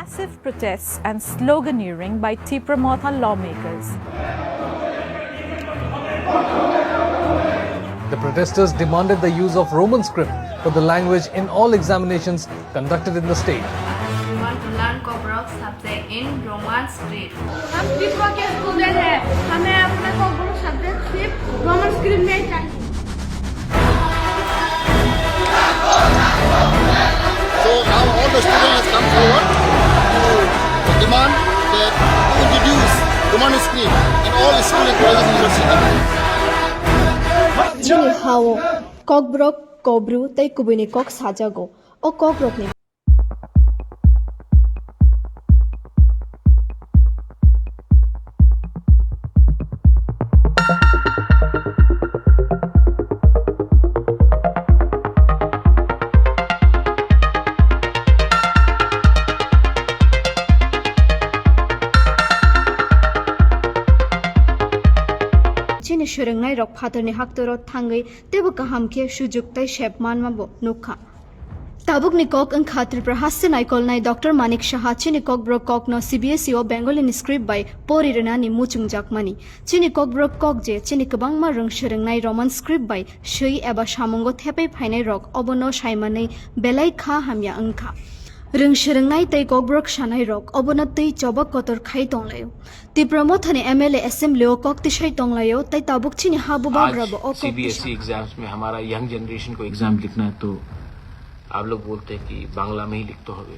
massive protests and sloganeering by Tipra Motha lawmakers. The protesters demanded the use of Roman script for the language in all examinations conducted in the state. We want to learn Kobrok subject in Roman script. हम टिप्रा के student हैं, हमें अपने कोब्रोक subject सिर्फ Roman script में चाहिए. So now all the students have come forward to demand that to introduce Roman script in all schools and colleges and universities. Chini hawo kokbrok kobru tei kubini kok sajago o kokrokni Chini shurengnai rok phatarni haktoro thangai tebo kaham ke sujuk tai shep manmabo nukha tabuk ni kok ang khatir prahasya naikol nai Dr. Manik Shaha chini kok brok kok no CBSE o Bengali script by pori rena ni muchung jakmani chini kok brok kok je chini kabang ma rang shurengnai Roman script by shei eba samongo thepai phainai rok obono saimanai belai kha hamya angkha Rung shurengnai tei kokbrok shanai rok obono tei choba kotor khai tonglayo Tipra Motha ni MLA assembly o kok tishai tonglayo tei tabuk chini ha Bubagra bo o CBSE exams में हमारा young generation को exam लिखना है तो आप लोग बोलते हैं कि बांग्ला में ही लिख तो हवे